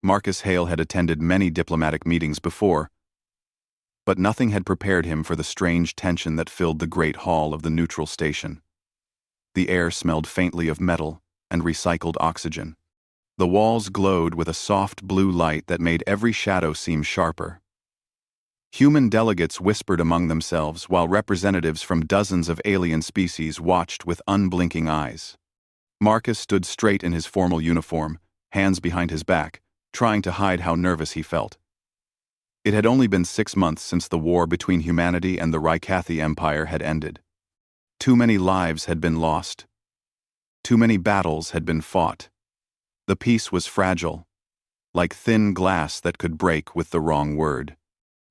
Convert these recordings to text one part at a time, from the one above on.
Marcus Hale had attended many diplomatic meetings before, but nothing had prepared him for the strange tension that filled the great hall of the neutral station. The air smelled faintly of metal and recycled oxygen. The walls glowed with a soft blue light that made every shadow seem sharper. Human delegates whispered among themselves while representatives from dozens of alien species watched with unblinking eyes. Marcus stood straight in his formal uniform, hands behind his back, trying to hide how nervous he felt. It had only been 6 months since the war between humanity and the Rykathi Empire had ended. Too many lives had been lost. Too many battles had been fought. The peace was fragile, like thin glass that could break with the wrong word.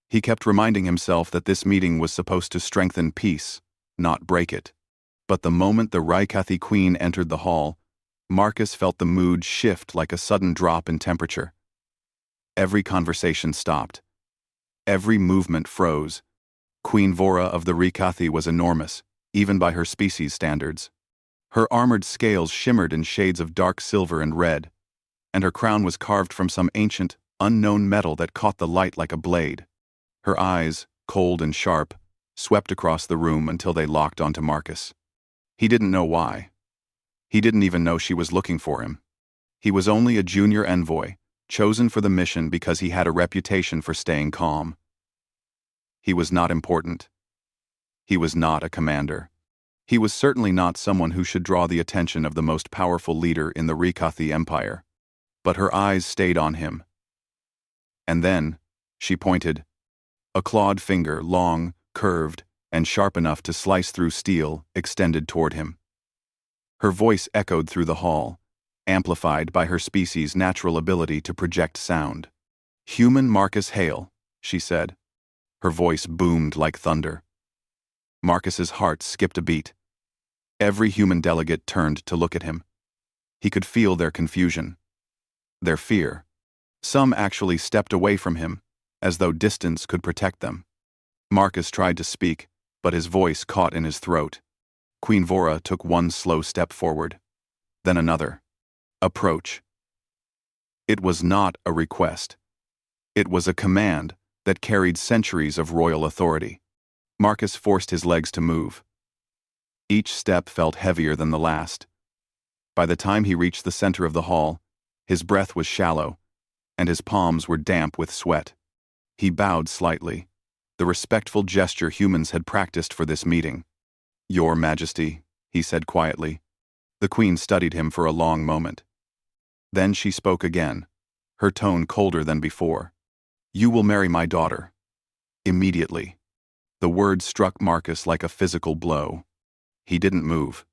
He kept reminding himself that this meeting was supposed to strengthen peace, not break it. But the moment the Rykathi queen entered the hall, Marcus felt the mood shift like a sudden drop in temperature. Every conversation stopped. Every movement froze. Queen Vora of the Rykathi was enormous, even by her species standards. Her armored scales shimmered in shades of dark silver and red, and her crown was carved from some ancient, unknown metal that caught the light like a blade. Her eyes, cold and sharp, swept across the room until they locked onto Marcus. He didn't know why. He didn't even know she was looking for him. He was only a junior envoy, chosen for the mission because he had a reputation for staying calm. He was not important. He was not a commander. He was certainly not someone who should draw the attention of the most powerful leader in the Rykathi Empire. But her eyes stayed on him. And then, she pointed. A clawed finger, long, curved, and sharp enough to slice through steel, extended toward him. Her voice echoed through the hall, amplified by her species' natural ability to project sound. "Human Marcus Hale," she said. Her voice boomed like thunder. Marcus's heart skipped a beat. Every human delegate turned to look at him. He could feel their confusion, their fear. Some actually stepped away from him, as though distance could protect them. Marcus tried to speak, but his voice caught in his throat. Queen Vora took one slow step forward, then another. Approach. It was not a request. It was a command that carried centuries of royal authority. Marcus forced his legs to move. Each step felt heavier than the last. By the time he reached the center of the hall, his breath was shallow, and his palms were damp with sweat. He bowed slightly, the respectful gesture humans had practiced for this meeting. "Your Majesty," he said quietly. The queen studied him for a long moment. Then she spoke again, her tone colder than before. "You will marry my daughter. Immediately." The word struck Marcus like a physical blow. He didn't move.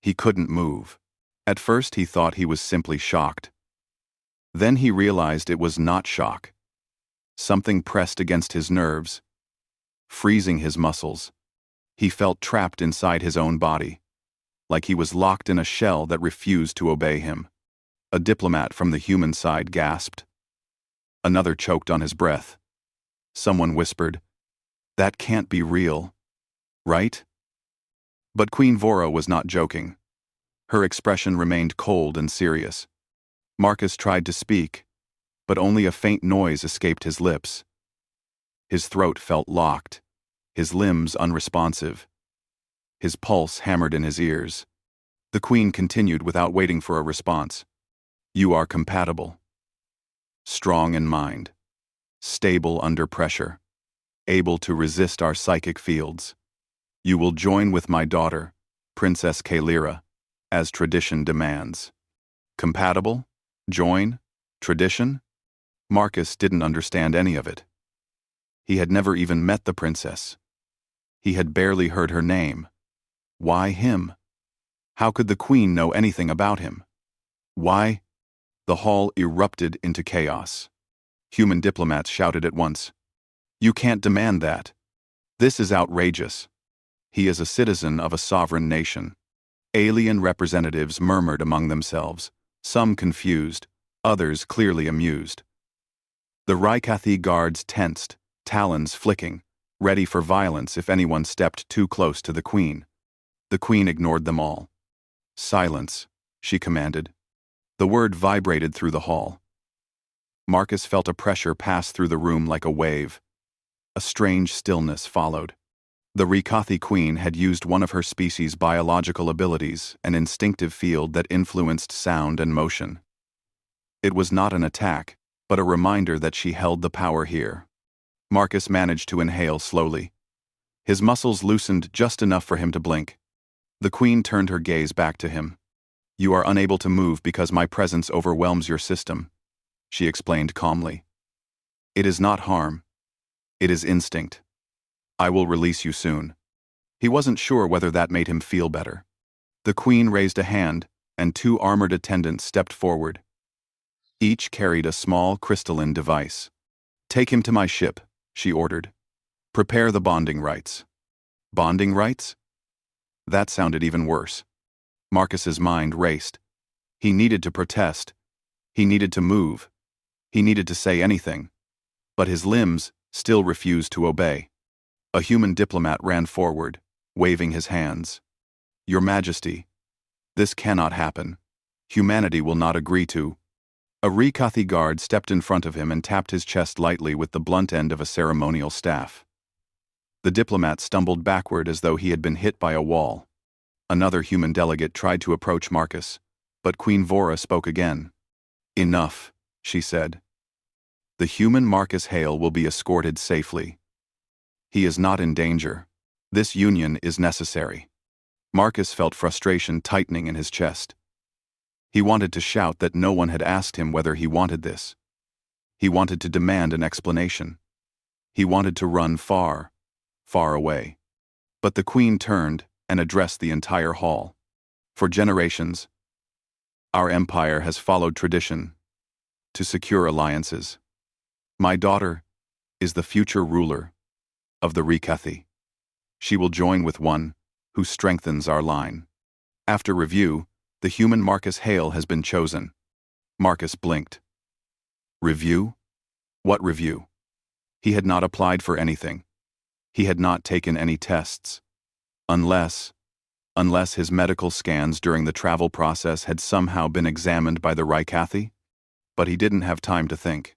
He couldn't move. At first he thought he was simply shocked. Then he realized it was not shock. Something pressed against his nerves, freezing his muscles. He felt trapped inside his own body, like he was locked in a shell that refused to obey him. A diplomat from the human side gasped. Another choked on his breath. Someone whispered, "That can't be real, right?" But Queen Vora was not joking. Her expression remained cold and serious. Marcus tried to speak, but only a faint noise escaped his lips. His throat felt locked, his limbs unresponsive. His pulse hammered in his ears. The queen continued without waiting for a response. "You are compatible. Strong in mind, stable under pressure, able to resist our psychic fields. You will join with my daughter, Princess Kaelira, as tradition demands." Compatible? Join? Tradition? Marcus didn't understand any of it. He had never even met the princess. He had barely heard her name. Why him? How could the queen know anything about him? Why? The hall erupted into chaos. Human diplomats shouted at once, "You can't demand that. This is outrageous. He is a citizen of a sovereign nation." Alien representatives murmured among themselves, some confused, others clearly amused. The Rykathi guards tensed, talons flicking, ready for violence if anyone stepped too close to the queen. The queen ignored them all. "Silence," she commanded. The word vibrated through the hall. Marcus felt a pressure pass through the room like a wave. A strange stillness followed. The Rikathi queen had used one of her species' biological abilities, an instinctive field that influenced sound and motion. It was not an attack, but a reminder that she held the power here. Marcus managed to inhale slowly. His muscles loosened just enough for him to blink. The queen turned her gaze back to him. "You are unable to move because my presence overwhelms your system," she explained calmly. "It is not harm. It is instinct. I will release you soon." He wasn't sure whether that made him feel better. The queen raised a hand, and 2 armored attendants stepped forward. Each carried a small crystalline device. "Take him to my ship," she ordered. "Prepare the bonding rites." Bonding rites? That sounded even worse. Marcus's mind raced. He needed to protest. He needed to move. He needed to say anything. But his limbs still refused to obey. A human diplomat ran forward, waving his hands. "Your Majesty, this cannot happen. Humanity will not agree to." A Rikathi guard stepped in front of him and tapped his chest lightly with the blunt end of a ceremonial staff. The diplomat stumbled backward as though he had been hit by a wall. Another human delegate tried to approach Marcus, but Queen Vora spoke again. "Enough," she said. "The human Marcus Hale will be escorted safely. He is not in danger. This union is necessary." Marcus felt frustration tightening in his chest. He wanted to shout that no one had asked him whether he wanted this. He wanted to demand an explanation. He wanted to run far, far away. But the queen turned and addressed the entire hall. "For generations, our empire has followed tradition to secure alliances. My daughter is the future ruler of the Rikathi. She will join with one who strengthens our line. After review, the human Marcus Hale has been chosen." Marcus blinked. Review? What review? He had not applied for anything. He had not taken any tests. Unless his medical scans during the travel process had somehow been examined by the Rikathi? But he didn't have time to think.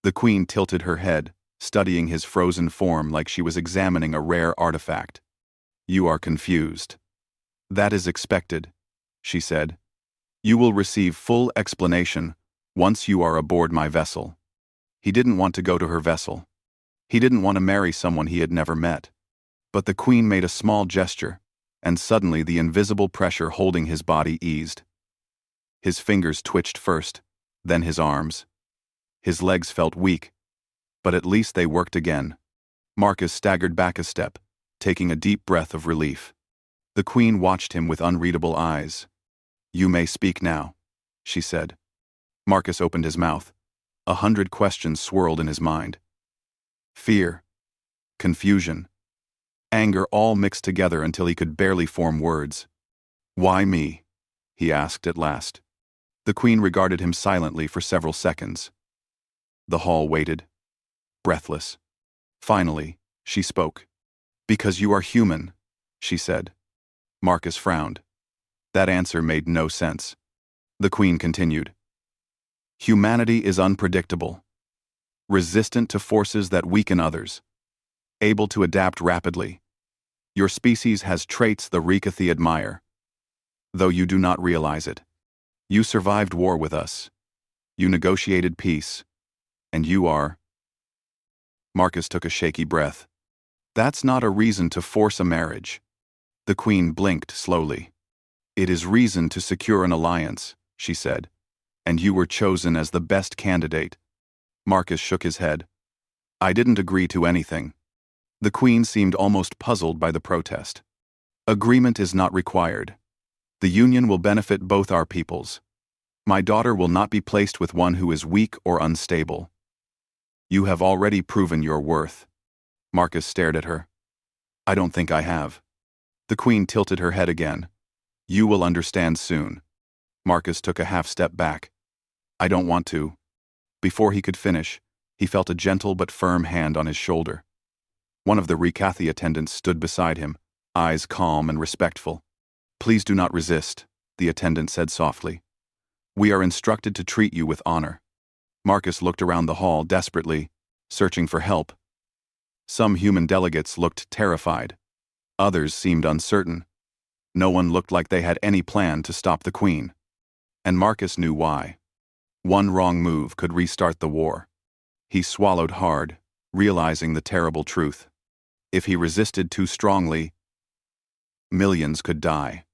The queen tilted her head, studying his frozen form like she was examining a rare artifact. "You are confused." "That is expected," she said. "You will receive full explanation once you are aboard my vessel." He didn't want to go to her vessel. He didn't want to marry someone he had never met. But the queen made a small gesture, and suddenly the invisible pressure holding his body eased. His fingers twitched first, then his arms. His legs felt weak, but at least they worked again. Marcus staggered back a step, taking a deep breath of relief. The queen watched him with unreadable eyes. "You may speak now," she said. Marcus opened his mouth. 100 questions swirled in his mind. Fear, confusion, anger all mixed together until he could barely form words. "Why me?" he asked at last. The queen regarded him silently for several seconds. The hall waited, breathless. Finally, she spoke. "Because you are human," she said. Marcus frowned. That answer made no sense. The queen continued. "Humanity is unpredictable, resistant to forces that weaken others, able to adapt rapidly. Your species has traits the Rikathi admire, though you do not realize it. You survived war with us. You negotiated peace. And you are..." Marcus took a shaky breath. "That's not a reason to force a marriage." The queen blinked slowly. "It is reason to secure an alliance," she said. "And you were chosen as the best candidate." Marcus shook his head. "I didn't agree to anything." The queen seemed almost puzzled by the protest. "Agreement is not required. The union will benefit both our peoples. My daughter will not be placed with one who is weak or unstable. You have already proven your worth." Marcus stared at her. "I don't think I have." The queen tilted her head again. "You will understand soon." Marcus took a half step back. "I don't want to." Before he could finish, he felt a gentle but firm hand on his shoulder. One of the Rikathi attendants stood beside him, eyes calm and respectful. "Please do not resist," the attendant said softly. "We are instructed to treat you with honor." Marcus looked around the hall desperately, searching for help. Some human delegates looked terrified. Others seemed uncertain. No one looked like they had any plan to stop the Queen. And Marcus knew why. One wrong move could restart the war. He swallowed hard, realizing the terrible truth. If he resisted too strongly, millions could die.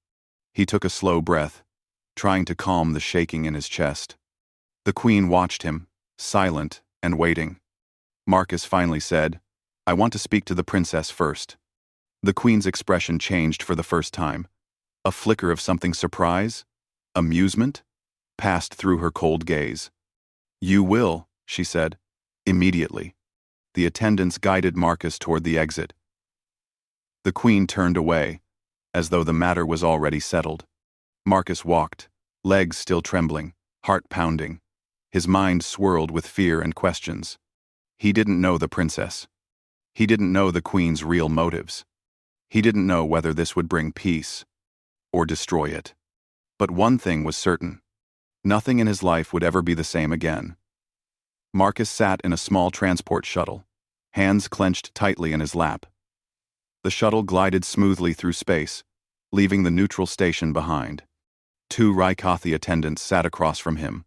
He took a slow breath, trying to calm the shaking in his chest. The Queen watched him, silent and waiting. Marcus finally said, "I want to speak to the princess first." The Queen's expression changed for the first time. A flicker of something surprise, amusement, passed through her cold gaze. "You will," she said, immediately. The attendants guided Marcus toward the exit. The Queen turned away, as though the matter was already settled. Marcus walked, legs still trembling, heart pounding. His mind swirled with fear and questions. He didn't know the princess. He didn't know the Queen's real motives. He didn't know whether this would bring peace or destroy it. But one thing was certain. Nothing in his life would ever be the same again. Marcus sat in a small transport shuttle, hands clenched tightly in his lap. The shuttle glided smoothly through space, leaving the neutral station behind. 2 Rykathi attendants sat across from him,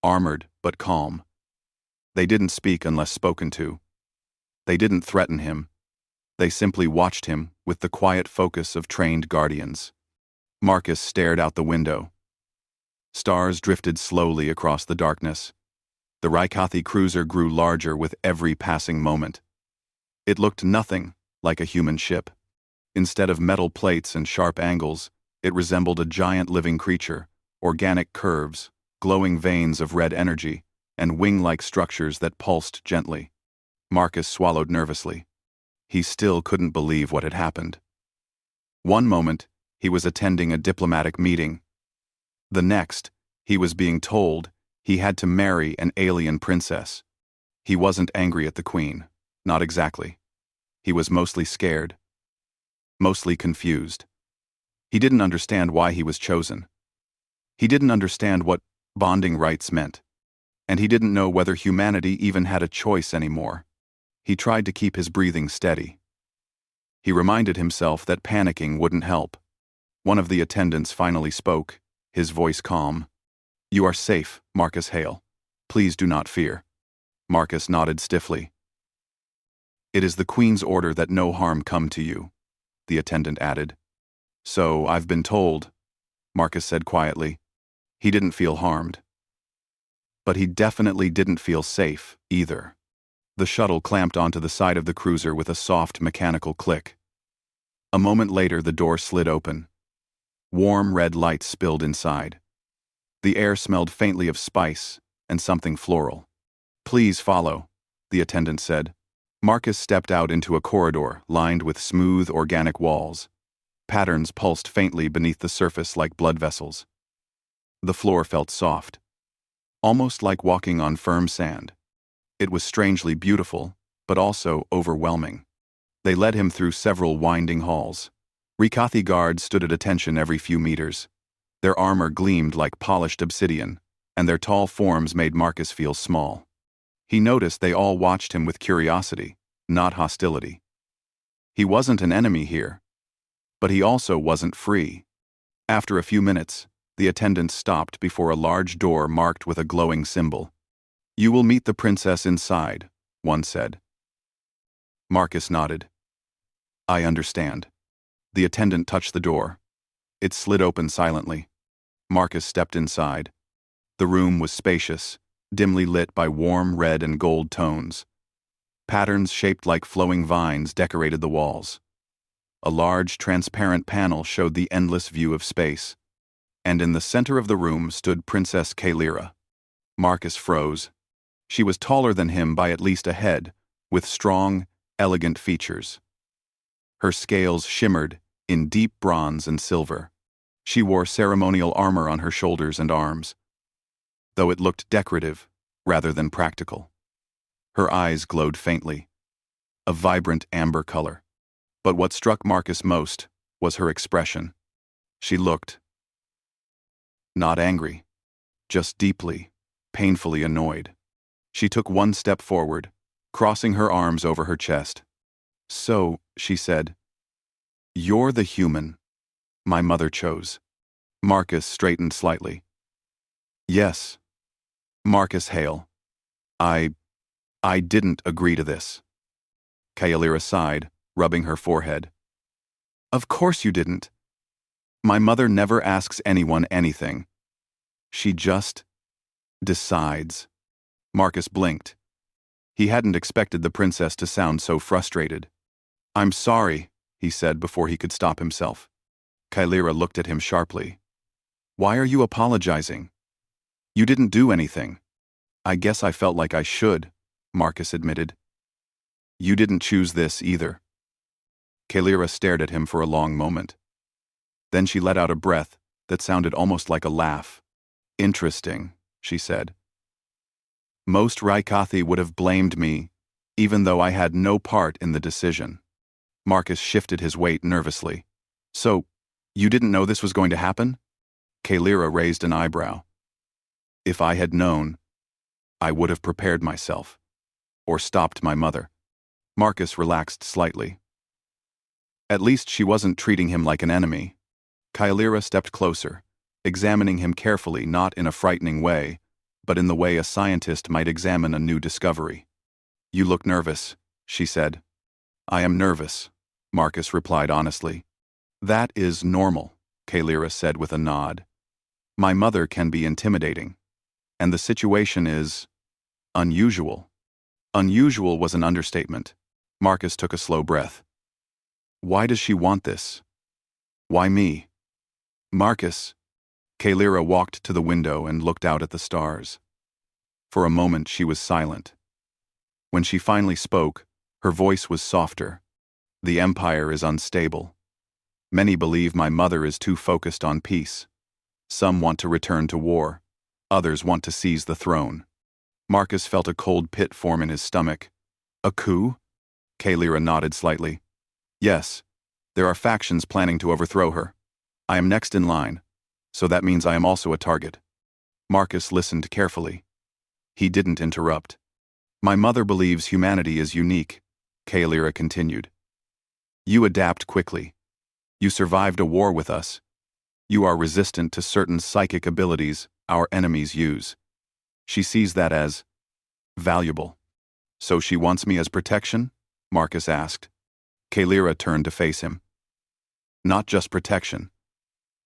armored but calm. They didn't speak unless spoken to. They didn't threaten him. They simply watched him with the quiet focus of trained guardians. Marcus stared out the window. Stars drifted slowly across the darkness. The Rykathi cruiser grew larger with every passing moment. It looked nothing like a human ship. Instead of metal plates and sharp angles, it resembled a giant living creature, organic curves, glowing veins of red energy, and wing-like structures that pulsed gently. Marcus swallowed nervously. He still couldn't believe what had happened. One moment, he was attending a diplomatic meeting. The next, he was being told he had to marry an alien princess. He wasn't angry at the Queen, not exactly. He was mostly scared, mostly confused. He didn't understand why he was chosen. He didn't understand what bonding rights meant. And he didn't know whether humanity even had a choice anymore. He tried to keep his breathing steady. He reminded himself that panicking wouldn't help. One of the attendants finally spoke, his voice calm. "You are safe, Marcus Hale. Please do not fear." Marcus nodded stiffly. "It is the Queen's order that no harm come to you," the attendant added. "So I've been told," Marcus said quietly. He didn't feel harmed. But he definitely didn't feel safe, either. The shuttle clamped onto the side of the cruiser with a soft mechanical click. A moment later, the door slid open. Warm red light spilled inside. The air smelled faintly of spice and something floral. "Please follow," the attendant said. Marcus stepped out into a corridor lined with smooth, organic walls. Patterns pulsed faintly beneath the surface like blood vessels. The floor felt soft, almost like walking on firm sand. It was strangely beautiful, but also overwhelming. They led him through several winding halls. Rykathi guards stood at attention every few meters. Their armor gleamed like polished obsidian, and their tall forms made Marcus feel small. He noticed they all watched him with curiosity, not hostility. He wasn't an enemy here, but he also wasn't free. After a few minutes, the attendant stopped before a large door marked with a glowing symbol. "You will meet the princess inside," one said. Marcus nodded. "I understand." The attendant touched the door. It slid open silently. Marcus stepped inside. The room was spacious, dimly lit by warm red and gold tones. Patterns shaped like flowing vines decorated the walls. A large, transparent panel showed the endless view of space. And in the center of the room stood Princess Kaelira. Marcus froze. She was taller than him by at least a head, with strong, elegant features. Her scales shimmered in deep bronze and silver. She wore ceremonial armor on her shoulders and arms, though it looked decorative rather than practical. Her eyes glowed faintly, a vibrant amber color. But what struck Marcus most was her expression. She looked not angry, just deeply, painfully annoyed. She took one step forward, crossing her arms over her chest. "So," she said, "you're the human my mother chose." Marcus straightened slightly. "Yes. Marcus Hale. I didn't agree to this." Kaelira sighed, rubbing her forehead. "Of course you didn't. My mother never asks anyone anything. She just decides." Marcus blinked. He hadn't expected the princess to sound so frustrated. "I'm sorry," he said before he could stop himself. Kaelira looked at him sharply. "Why are you apologizing? You didn't do anything." "I guess I felt like I should," Marcus admitted. "You didn't choose this either." Kaelira stared at him for a long moment. Then she let out a breath that sounded almost like a laugh. "Interesting," she said. "Most Raikathi would have blamed me, even though I had no part in the decision." Marcus shifted his weight nervously. "So, you didn't know this was going to happen?" Kaelira raised an eyebrow. "If I had known, I would have prepared myself. Or stopped my mother." Marcus relaxed slightly. At least she wasn't treating him like an enemy. Kaelira stepped closer, examining him carefully, not in a frightening way, but in the way a scientist might examine a new discovery. "You look nervous," she said. "I am nervous," Marcus replied honestly. "That is normal," Kaelira said with a nod. "My mother can be intimidating. And the situation is unusual." Unusual was an understatement. Marcus took a slow breath. "Why does she want this? Why me?" "Marcus." Kaelira walked to the window and looked out at the stars. For a moment she was silent. When she finally spoke, her voice was softer. "The Empire is unstable. Many believe my mother is too focused on peace. Some want to return to war. Others want to seize the throne." Marcus felt a cold pit form in his stomach. "A coup?" Kaelira nodded slightly. "Yes, there are factions planning to overthrow her. I am next in line, so that means I am also a target." Marcus listened carefully. He didn't interrupt. "My mother believes humanity is unique," Kaelira continued. "You adapt quickly. You survived a war with us. You are resistant to certain psychic abilities our enemies use. She sees that as valuable." "So she wants me as protection?" Marcus asked. Kaelira turned to face him. "Not just protection.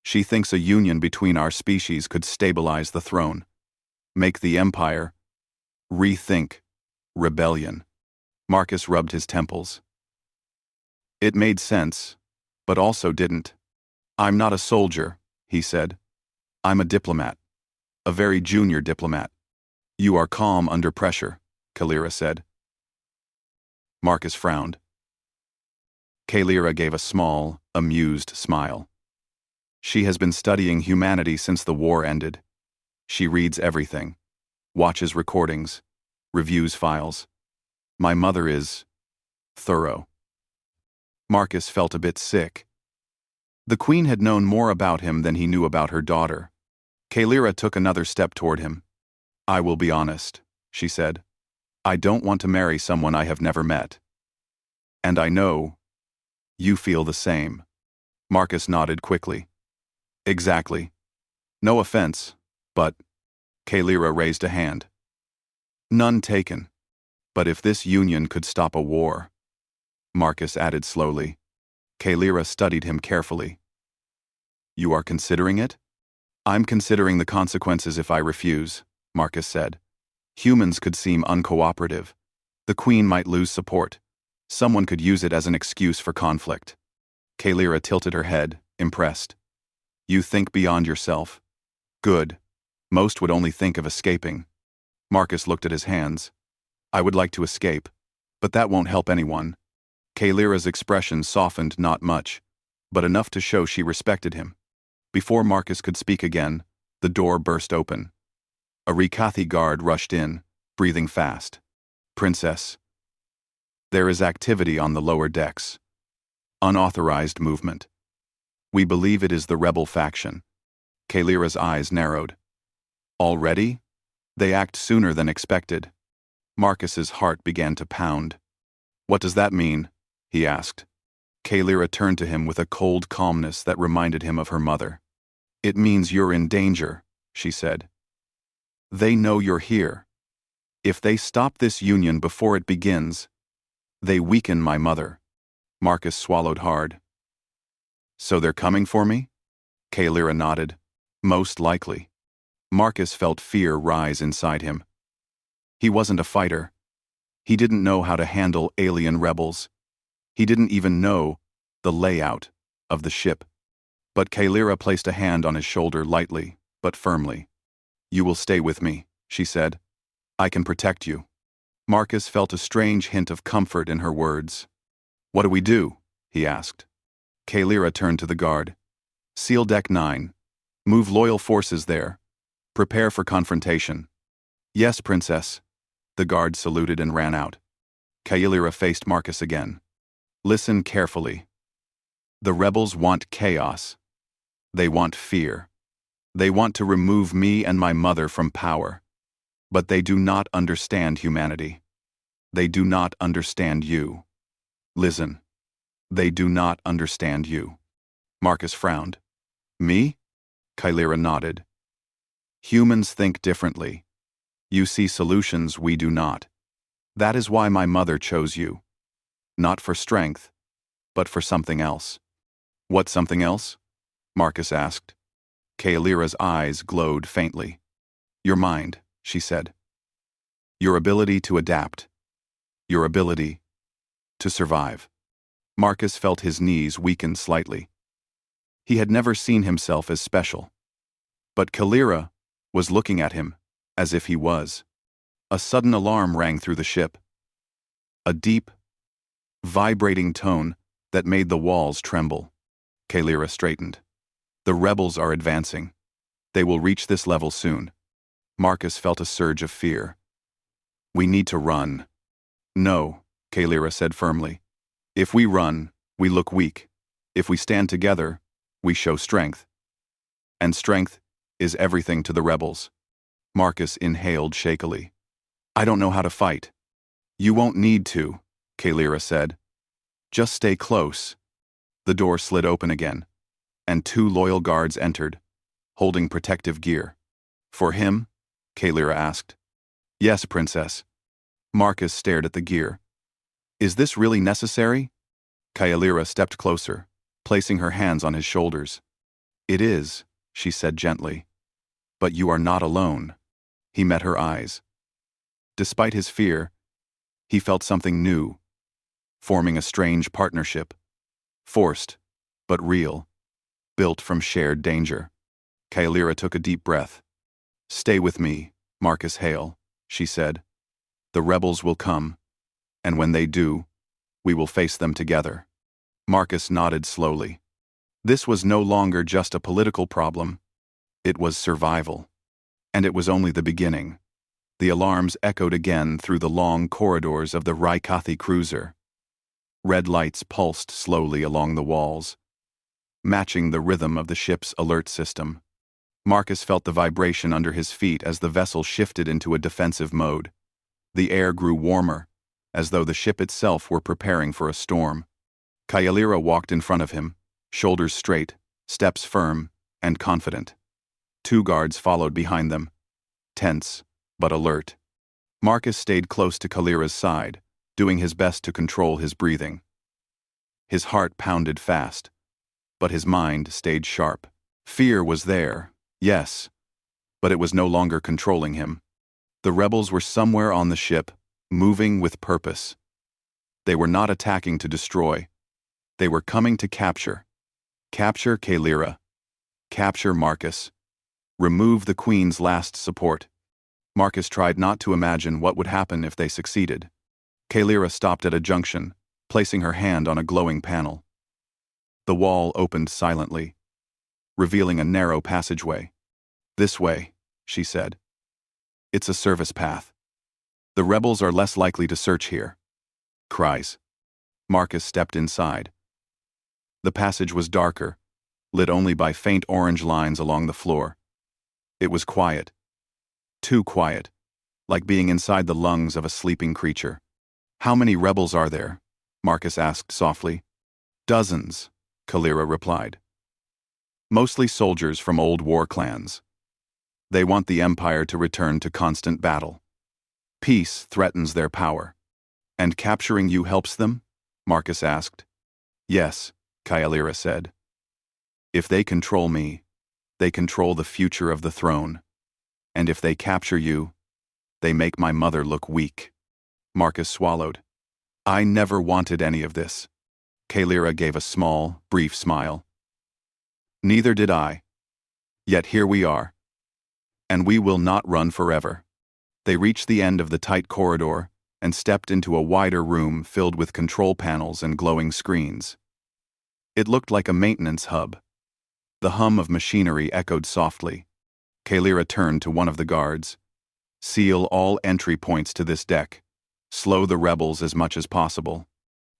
She thinks a union between our species could stabilize the throne, make the Empire rethink rebellion." Marcus rubbed his temples. It made sense, but also didn't. "I'm not a soldier," he said. "I'm a diplomat. A very junior diplomat." "You are calm under pressure," Kaelira said. Marcus frowned. Kaelira gave a small, amused smile. "She has been studying humanity since the war ended. She reads everything, watches recordings, reviews files. My mother is thorough." Marcus felt a bit sick. The Queen had known more about him than he knew about her daughter. Kaelira took another step toward him. "I will be honest," she said. "I don't want to marry someone I have never met. And I know you feel the same." Marcus nodded quickly. "Exactly. No offense, but..." Kaelira raised a hand. "None taken. But if this union could stop a war..." Marcus added slowly. Kaelira studied him carefully. "You are considering it?" "I'm considering the consequences if I refuse," Marcus said. "Humans could seem uncooperative. The Queen might lose support. Someone could use it as an excuse for conflict." Kaelira tilted her head, impressed. "You think beyond yourself. Good. Most would only think of escaping." Marcus looked at his hands. "I would like to escape, but that won't help anyone." Kaelira's expression softened not much, but enough to show she respected him. Before Marcus could speak again, the door burst open. A Raikathi guard rushed in, breathing fast. "Princess." "There is activity on the lower decks. Unauthorized movement. We believe it is the rebel faction." Kaelira's eyes narrowed. "Already? They act sooner than expected." Marcus's heart began to pound. "What does that mean?" he asked. Kaelira turned to him with a cold calmness that reminded him of her mother. "It means you're in danger," she said. "They know you're here. If they stop this union before it begins, they weaken my mother." Marcus swallowed hard. "So they're coming for me?" Kaelira nodded. "Most likely." Marcus felt fear rise inside him. He wasn't a fighter. He didn't know how to handle alien rebels. He didn't even know the layout of the ship. But Kaelira placed a hand on his shoulder lightly, but firmly. "You will stay with me," she said. "I can protect you." Marcus felt a strange hint of comfort in her words. "What do we do?" he asked. Kaelira turned to the guard. "Seal Deck 9. Move loyal forces there. Prepare for confrontation." "Yes, Princess." The guard saluted and ran out. Kaelira faced Marcus again. "Listen carefully. The rebels want chaos. They want fear. They want to remove me and my mother from power. But they do not understand humanity. They do not understand you. Listen. They do not understand you." Marcus frowned. "Me?" Kaelira nodded. "Humans think differently. You see solutions we do not. That is why my mother chose you. Not for strength, but for something else." "What something else?" Marcus asked. Kaelira's eyes glowed faintly. "Your mind," she said. "Your ability to adapt. Your ability to survive." Marcus felt his knees weaken slightly. He had never seen himself as special. But Kaelira was looking at him as if he was. A sudden alarm rang through the ship. A deep, vibrating tone that made the walls tremble. Kaelira straightened. "The rebels are advancing. They will reach this level soon." Marcus felt a surge of fear. "We need to run." "No," Kaelira said firmly. "If we run, we look weak. If we stand together, we show strength. And strength is everything to the rebels." Marcus inhaled shakily. "I don't know how to fight." "You won't need to," Kaelira said. "Just stay close." The door slid open again, and 2 loyal guards entered, holding protective gear. "For him?" Kaelira asked. "Yes, Princess." Marcus stared at the gear. "Is this really necessary?" Kaelira stepped closer, placing her hands on his shoulders. "It is," she said gently. "But you are not alone." He met her eyes. Despite his fear, he felt something new, forming a strange partnership. Forced, but real, built from shared danger. Kaelira took a deep breath. "Stay with me, Marcus Hale," she said. "The rebels will come, and when they do, we will face them together." Marcus nodded slowly. This was no longer just a political problem. It was survival. And it was only the beginning. The alarms echoed again through the long corridors of the Raikathi cruiser. Red lights pulsed slowly along the walls, matching the rhythm of the ship's alert system. Marcus felt the vibration under his feet as the vessel shifted into a defensive mode. The air grew warmer, as though the ship itself were preparing for a storm. Kaelira walked in front of him, shoulders straight, steps firm, and confident. 2 guards followed behind them, tense but alert. Marcus stayed close to Kaelira's side, doing his best to control his breathing. His heart pounded fast, but his mind stayed sharp. Fear was there, yes, but it was no longer controlling him. The rebels were somewhere on the ship, moving with purpose. They were not attacking to destroy. They were coming to capture. Capture Kaelira. Capture Marcus. Remove the Queen's last support. Marcus tried not to imagine what would happen if they succeeded. Kaelira stopped at a junction, placing her hand on a glowing panel. The wall opened silently, revealing a narrow passageway. "This way," she said. "It's a service path. The rebels are less likely to search here." Cries. Marcus stepped inside. The passage was darker, lit only by faint orange lines along the floor. It was quiet. Too quiet, like being inside the lungs of a sleeping creature. "How many rebels are there?" Marcus asked softly. "Dozens," Kalira replied. "Mostly soldiers from old war clans. They want the Empire to return to constant battle. Peace threatens their power." "And capturing you helps them?" Marcus asked. "Yes," Kalira said. "If they control me, they control the future of the throne. And if they capture you, they make my mother look weak." Marcus swallowed. "I never wanted any of this." Kalira gave a small, brief smile. "Neither did I. Yet here we are. And we will not run forever." They reached the end of the tight corridor and stepped into a wider room filled with control panels and glowing screens. It looked like a maintenance hub. The hum of machinery echoed softly. Kalira turned to one of the guards. "Seal all entry points to this deck. Slow the rebels as much as possible."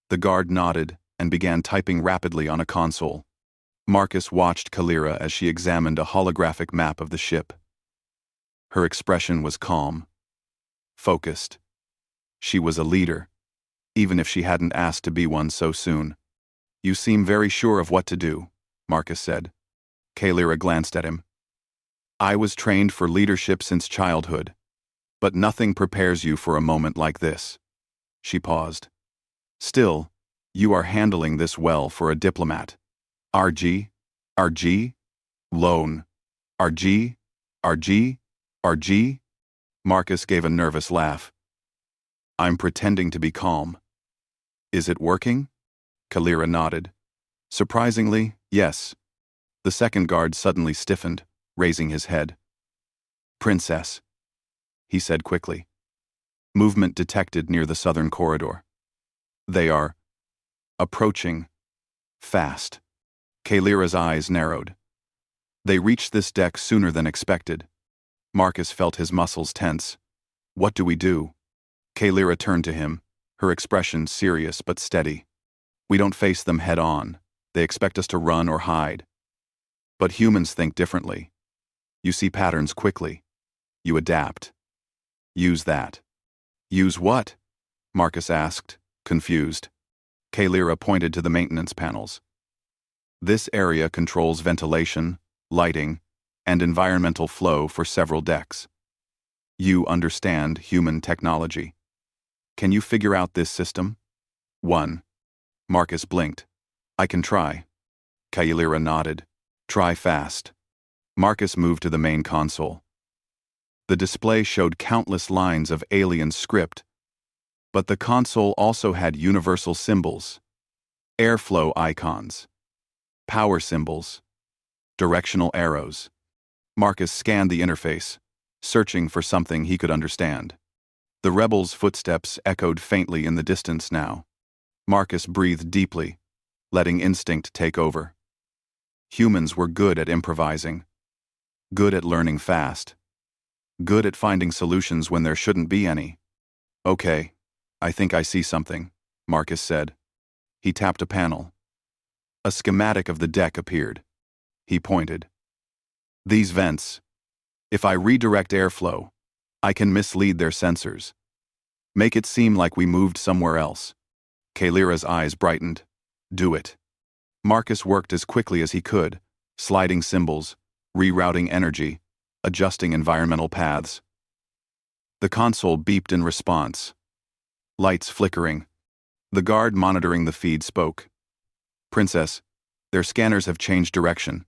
The guard nodded and began typing rapidly on a console. Marcus watched Kalira as she examined a holographic map of the ship. Her expression was calm, focused. She was a leader, even if she hadn't asked to be one so soon. "You seem very sure of what to do," Marcus said. Kalira glanced at him. "I was trained for leadership since childhood, but nothing prepares you for a moment like this." She paused. "Still, you are handling this well for a diplomat." "RG? RG? Loan? RG? RG? RG?" Marcus gave a nervous laugh. "I'm pretending to be calm." "Is it working?" Kalira nodded. "Surprisingly, yes." The second guard suddenly stiffened, raising his head. "Princess," he said quickly. Movement detected near the southern corridor. "They are approaching fast." Kalira's eyes narrowed. "They reached this deck sooner than expected." Marcus felt his muscles tense. "What do we do?" Kalira turned to him, her expression serious but steady. "We don't face them head on. They expect us to run or hide. But humans think differently. You see patterns quickly. You adapt. Use that." "Use what?" Marcus asked, confused. Kalira pointed to the maintenance panels. "This area controls ventilation, lighting, and environmental flow for several decks. You understand human technology. Can you figure out this system?" "1." Marcus blinked. "I can try." Kalira nodded. "Try fast." Marcus moved to the main console. The display showed countless lines of alien script, but the console also had universal symbols, airflow icons, power symbols, directional arrows. Marcus scanned the interface, searching for something he could understand. The rebels' footsteps echoed faintly in the distance now. Marcus breathed deeply, letting instinct take over. Humans were good at improvising, good at learning fast, good at finding solutions when there shouldn't be any. "Okay, I think I see something," Marcus said. He tapped a panel. A schematic of the deck appeared. He pointed. "These vents. If I redirect airflow, I can mislead their sensors. Make it seem like we moved somewhere else." Kalira's eyes brightened. "Do it." Marcus worked as quickly as he could, sliding symbols, rerouting energy, adjusting environmental paths. The console beeped in response. Lights flickering. The guard monitoring the feed spoke. "Princess, their scanners have changed direction.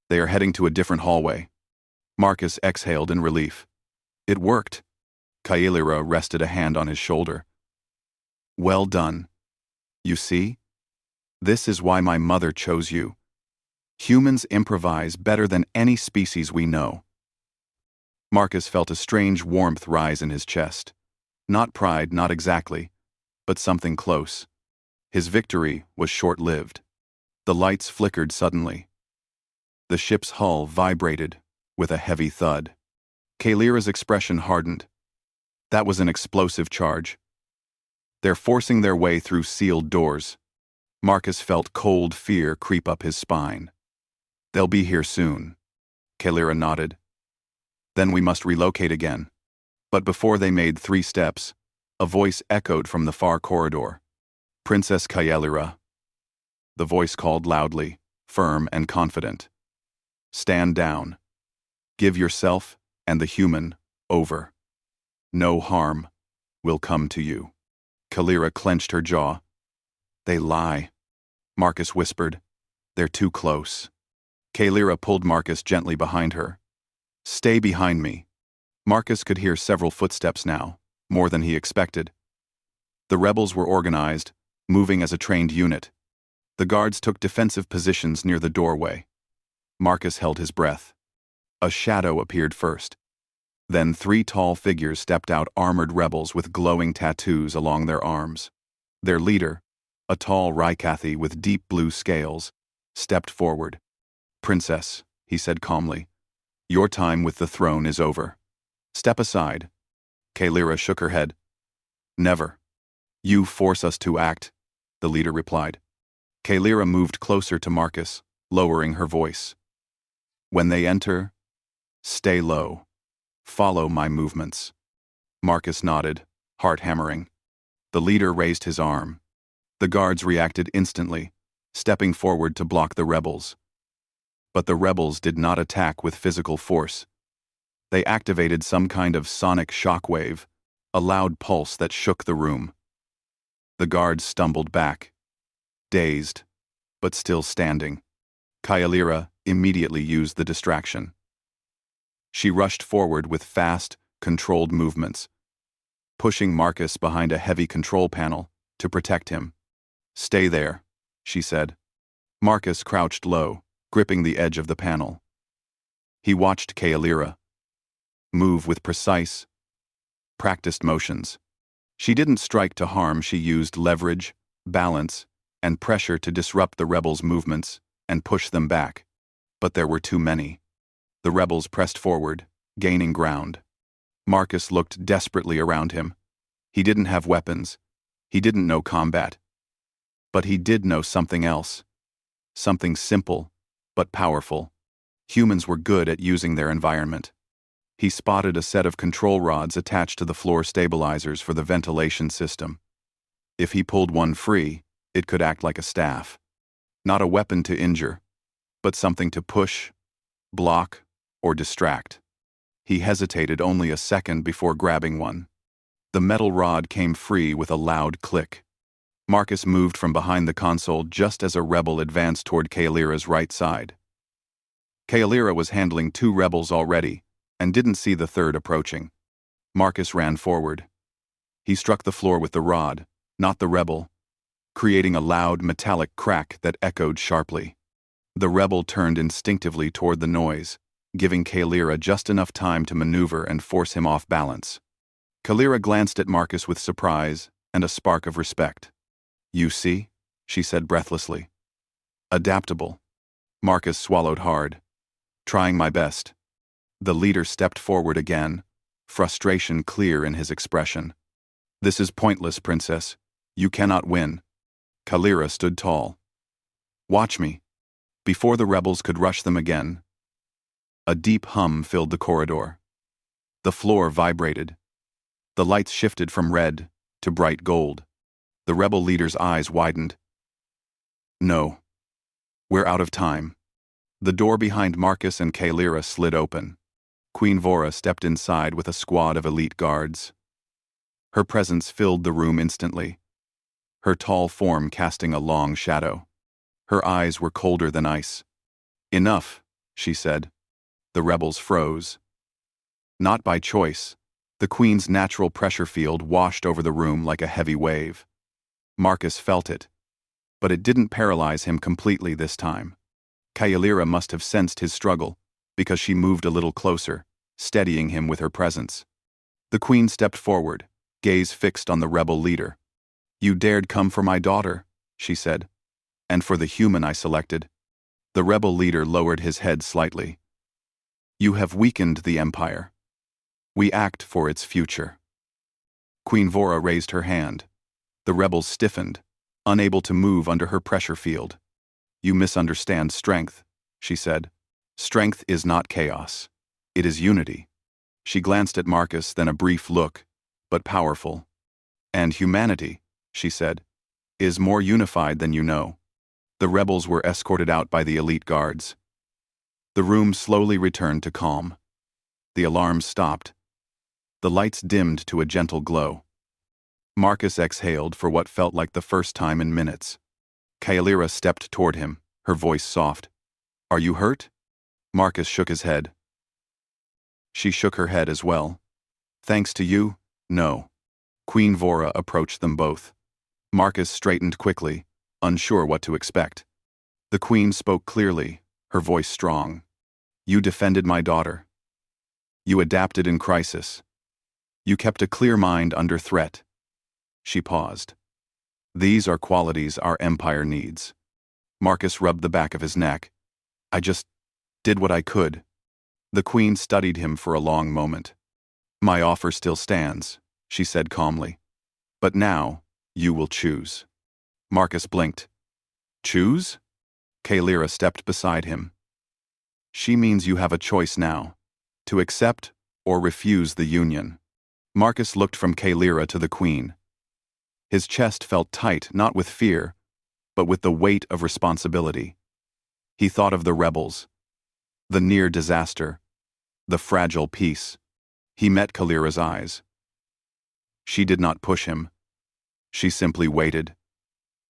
They are heading to a different hallway." Marcus exhaled in relief. "It worked." Kalira rested a hand on his shoulder. "Well done. You see? This is why my mother chose you. Humans improvise better than any species we know." Marcus felt a strange warmth rise in his chest. Not pride, not exactly, but something close. His victory was short-lived. The lights flickered suddenly. The ship's hull vibrated with a heavy thud. Kalira's expression hardened. That was an explosive charge. "They're forcing their way through sealed doors." Marcus felt cold fear creep up his spine. "They'll be here soon." Kalira nodded. "Then we must relocate again." But before they made 3 steps, a voice echoed from the far corridor. "Princess Kaelira." The voice called loudly, firm and confident. "Stand down. Give yourself and the human over. No harm will come to you." Kaelira clenched her jaw. "They lie," Marcus whispered. "They're too close." Kaelira pulled Marcus gently behind her. "Stay behind me." Marcus could hear several footsteps now, more than he expected. The rebels were organized, moving as a trained unit. The guards took defensive positions near the doorway. Marcus held his breath. A shadow appeared first. Then 3 tall figures stepped out, armored rebels with glowing tattoos along their arms. Their leader, a tall Rykathi with deep blue scales, stepped forward. "Princess," he said calmly, "your time with the throne is over. Step aside." Kaelira shook her head. "Never. You force us to act," the leader replied. Kaelira moved closer to Marcus, lowering her voice. "When they enter, stay low. Follow my movements." Marcus nodded, heart hammering. The leader raised his arm. The guards reacted instantly, stepping forward to block the rebels. But the rebels did not attack with physical force. They activated some kind of sonic shockwave, a loud pulse that shook the room. The guards stumbled back, dazed, but still standing. Kaelira immediately used the distraction. She rushed forward with fast, controlled movements, pushing Marcus behind a heavy control panel to protect him. "Stay there," she said. Marcus crouched low, gripping the edge of the panel. He watched Kaelira move with precise, practiced motions. She didn't strike to harm, she used leverage, balance, and pressure to disrupt the rebels' movements and push them back. But there were too many. The rebels pressed forward, gaining ground. Marcus looked desperately around him. He didn't have weapons. He didn't know combat. But he did know something else. Something simple, but powerful. Humans were good at using their environment. He spotted a set of control rods attached to the floor stabilizers for the ventilation system. If he pulled one free, it could act like a staff. Not a weapon to injure, but something to push, block, or distract. He hesitated only a second before grabbing one. The metal rod came free with a loud click. Marcus moved from behind the console just as a rebel advanced toward Kaelira's right side. Kaelira was handling 2 rebels already, and didn't see the third approaching. Marcus ran forward. He struck the floor with the rod, not the rebel, creating a loud metallic crack that echoed sharply. The rebel turned instinctively toward the noise, giving Kaelira just enough time to maneuver and force him off balance. Kaelira glanced at Marcus with surprise and a spark of respect. "You see?" she said breathlessly. "Adaptable." Marcus swallowed hard. "Trying my best." The leader stepped forward again, frustration clear in his expression. "This is pointless, Princess. You cannot win." Kaelira stood tall. "Watch me." Before the rebels could rush them again, a deep hum filled the corridor. The floor vibrated. The lights shifted from red to bright gold. The rebel leader's eyes widened. "No. We're out of time." The door behind Marcus and Kaelira slid open. Queen Vora stepped inside with a squad of elite guards. Her presence filled the room instantly, her tall form casting a long shadow. Her eyes were colder than ice. "Enough," she said. The rebels froze. Not by choice. The Queen's natural pressure field washed over the room like a heavy wave. Marcus felt it, but it didn't paralyze him completely this time. Kaelira must have sensed his struggle, because she moved a little closer, steadying him with her presence. The Queen stepped forward, gaze fixed on the rebel leader. "You dared come for my daughter," she said, "and for the human I selected." The rebel leader lowered his head slightly. "You have weakened the Empire. We act for its future." Queen Vora raised her hand. The rebels stiffened, unable to move under her pressure field. "You misunderstand strength," she said. "Strength is not chaos. It is unity." She glanced at Marcus, then a brief look, but powerful. And humanity, she said, is more unified than you know. The rebels were escorted out by the elite guards. The room slowly returned to calm. The alarms stopped. The lights dimmed to a gentle glow. Marcus exhaled for what felt like the first time in minutes. Kaelira stepped toward him, her voice soft. "Are you hurt?" Marcus shook his head. She shook her head as well. "Thanks to you, no." Queen Vora approached them both. Marcus straightened quickly, unsure what to expect. The queen spoke clearly, her voice strong. "You defended my daughter. You adapted in crisis. You kept a clear mind under threat." She paused. "These are qualities our empire needs." Marcus rubbed the back of his neck. "I just did what I could." The queen studied him for a long moment. "My offer still stands," she said calmly. "But now, you will choose." Marcus blinked. "Choose?" Kaelira stepped beside him. "She means you have a choice now, to accept or refuse the union." Marcus looked from Kaelira to the queen. His chest felt tight, not with fear, but with the weight of responsibility. He thought of the rebels, the near disaster, the fragile peace. He met Kaelira's eyes. She did not push him. She simply waited,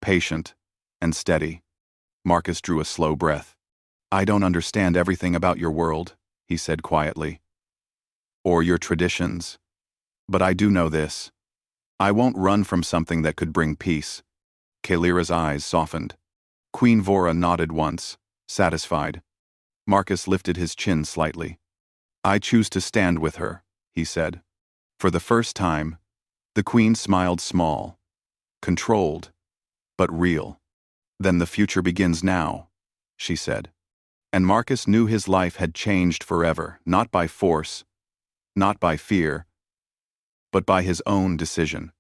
patient and steady. Marcus drew a slow breath. "I don't understand everything about your world," he said quietly, "or your traditions. But I do know this. I won't run from something that could bring peace." Kaelira's eyes softened. Queen Vora nodded once, satisfied. Marcus lifted his chin slightly. "I choose to stand with her," he said. For the first time, the queen smiled small, controlled, but real. "Then the future begins now," she said. And Marcus knew his life had changed forever, not by force, not by fear, but by his own decision.